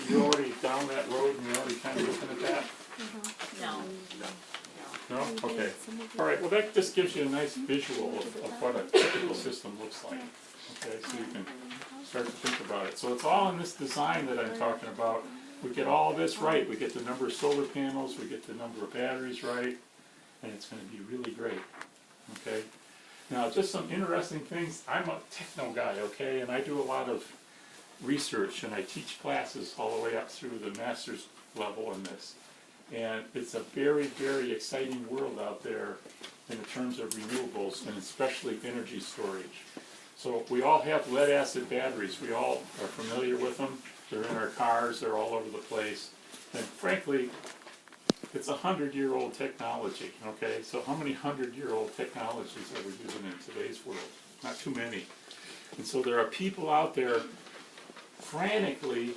you're already down that road and you're already kind of looking at that? No. No? Okay. All right, well that just gives you a nice visual of what a typical system looks like. Okay, so you can start to think about it. So it's all in this design that I'm talking about. We get all of this right. We get the number of solar panels, we get the number of batteries right, and it's going to be really great. Okay? Now, just some interesting things. I'm a techno guy, okay, and I do a lot of research, and I teach classes all the way up through the master's level in this. And it's a very, very exciting world out there in terms of renewables, and especially energy storage. So we all have lead-acid batteries. We all are familiar with them. They're in our cars. They're all over the place. And frankly, it's 100-year-old technology, okay? So how many 100-year-old technologies are we using in today's world? Not too many. And so there are people out there frantically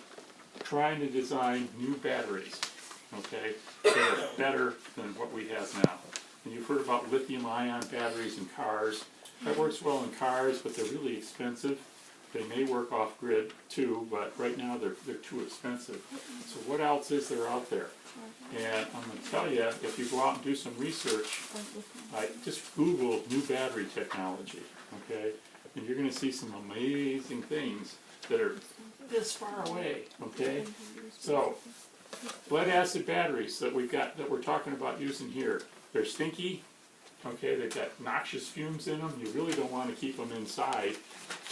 trying to design new batteries, okay, that are better than what we have now. And you've heard about lithium-ion batteries in cars. That works well in cars, but they're really expensive. They may work off-grid too, but right now they're too expensive. So what else is there out there? And I'm going to tell you, if you go out and do some research, just Google new battery technology, okay? And you're going to see some amazing things that are this far away, okay? So, lead-acid batteries that we're talking about using here, they're stinky, okay? They've got noxious fumes in them. You really don't want to keep them inside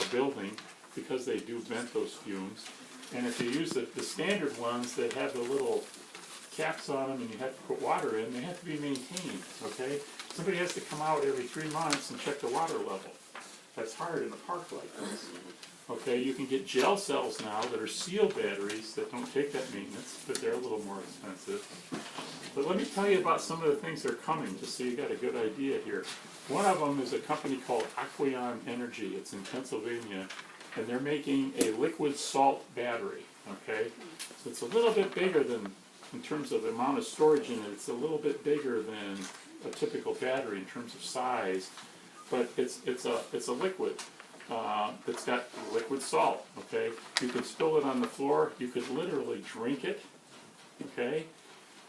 a building because they do vent those fumes. And if you use the standard ones that have the little caps on them and you have to put water in, they have to be maintained, okay? Somebody has to come out every 3 months and check the water level. That's hard in a park like this. Okay, you can get gel cells now that are sealed batteries that don't take that maintenance, but they're a little more expensive. But let me tell you about some of the things that are coming, just so you got a good idea here. One of them is a company called Aquion Energy. It's in Pennsylvania, and they're making a liquid salt battery, okay? So it's a little bit bigger than, in terms of the amount of storage in it, it's a little bit bigger than a typical battery in terms of size, but it's a liquid. It's got liquid salt, okay? You can spill it on the floor. You could literally drink it, okay?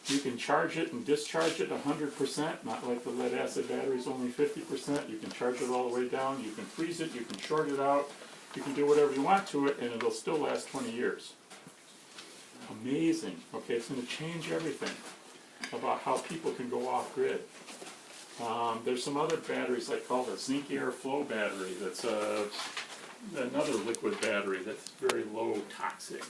You can charge it and discharge it 100%, not like the lead-acid batteries, only 50%. You can charge it all the way down. You can freeze it. You can short it out. You can do whatever you want to it, and it'll still last 20 years. Amazing, okay? It's going to change everything about how people can go off-grid. There's some other batteries like called a zinc air flow battery. That's another liquid battery that's very low toxic.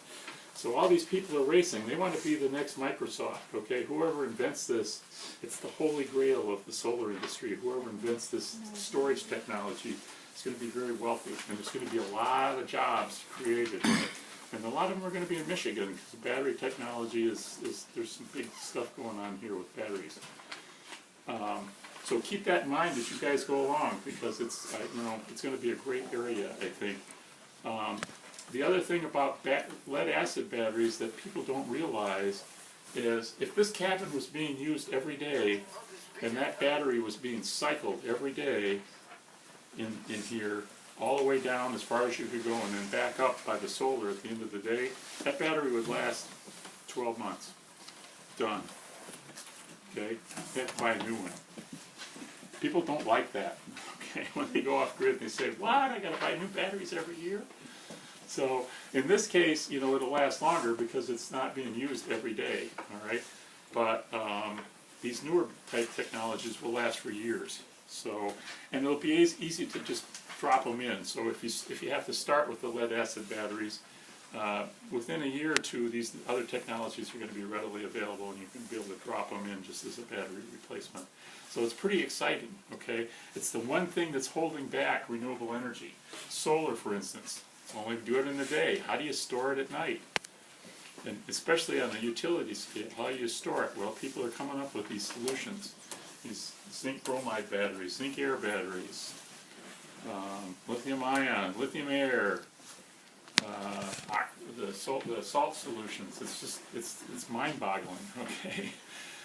So all these people are racing. They want to be the next Microsoft, okay? Whoever invents this, it's the holy grail of the solar industry. Whoever invents this storage technology is going to be very wealthy, and there's going to be a lot of jobs created in it. And a lot of them are going to be in Michigan because the battery technology there's some big stuff going on here with batteries. So keep that in mind as you guys go along, because it's it's going to be a great area, I think. The other thing about lead-acid batteries that people don't realize is if this cabin was being used every day and that battery was being cycled every day in here, all the way down as far as you could go and then back up by the solar at the end of the day, that battery would last 12 months. Done. Okay? You have to buy a new one. People don't like that. Okay? When they go off grid, they say, what? I got to buy new batteries every year? So in this case, it'll last longer because it's not being used every day. All right? But these newer type technologies will last for years. So, and it'll be easy to just drop them in. So if you have to start with the lead-acid batteries, within a year or two, these other technologies are going to be readily available, and you can be able to drop them in just as a battery replacement. So it's pretty exciting, okay? It's the one thing that's holding back renewable energy. Solar, for instance, only do it in the day. How do you store it at night? And especially on the utility scale, how do you store it? Well, people are coming up with these solutions. These zinc bromide batteries, zinc air batteries, lithium ion, lithium air, the salt solutions. It's just it's mind-boggling. Okay,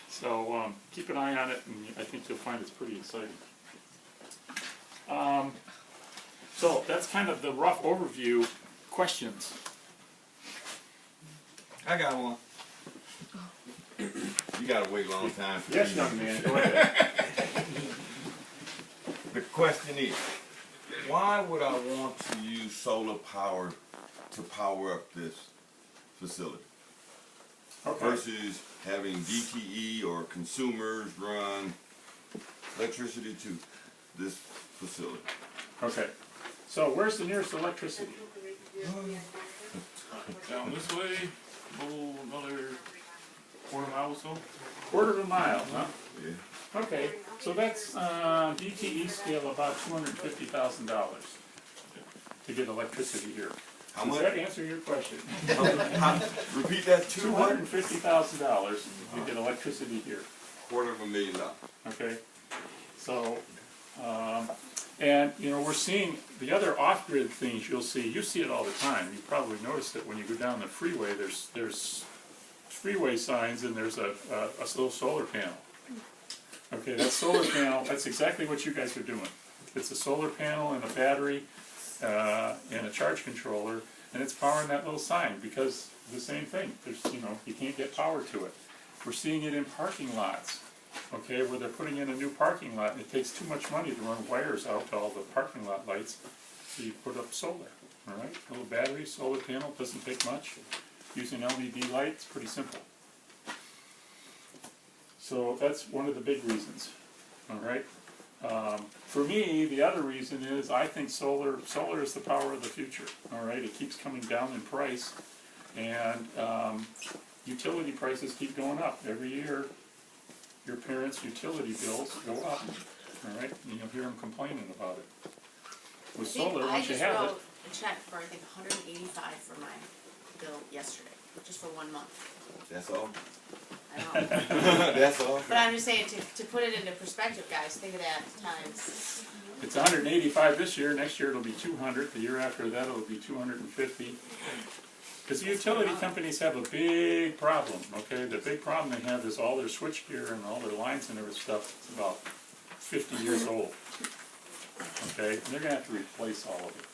so keep an eye on it, and I think you'll find it's pretty exciting. So that's kind of the rough overview. Questions? I got one. You gotta wait a long time for Yes, these. young man, go ahead. The question is, why would I want to use solar power to power up this facility versus having DTE or consumers run electricity to this facility? Okay, so where's the nearest electricity? Down this way, another quarter-mile or so. Quarter of a mile, huh? Yeah. Okay, so that's DTE scale about $250,000 to get electricity here. How Does much? that answer your question? Repeat that. $250,000 to get electricity here. $250,000. Okay, so and you know, we're seeing the other off-grid things. You see it all the time. You probably noticed it when you go down the freeway. There's freeway signs and there's a little solar panel. Okay, that solar panel, that's exactly what you guys are doing. It's a solar panel and a battery and a charge controller, and it's powering that little sign because the same thing. There's, you know, you can't get power to it. We're seeing it in parking lots, okay, where they're putting in a new parking lot, and it takes too much money to run wires out to all the parking lot lights, so you put up solar, all right? A little battery, solar panel, doesn't take much. Using LED lights, pretty simple. So that's one of the big reasons, all right? For me, the other reason is I think solar is the power of the future, all right? It keeps coming down in price, and utility prices keep going up. Every year, your parents' utility bills go up, all right? And you'll hear them complaining about it. With solar, once you have it... I just wrote a check for, I think, $185 for my bill yesterday, just for 1 month. That's all? I know. That's all? But I'm just saying, to put it into perspective, guys, think of that times. It's 185 this year, next year it'll be 200, the year after that it'll be 250. Because the utility companies have a big problem, okay? The big problem they have is all their switchgear and all their lines and every stuff is about 50 years old, okay? And they're going to have to replace all of it.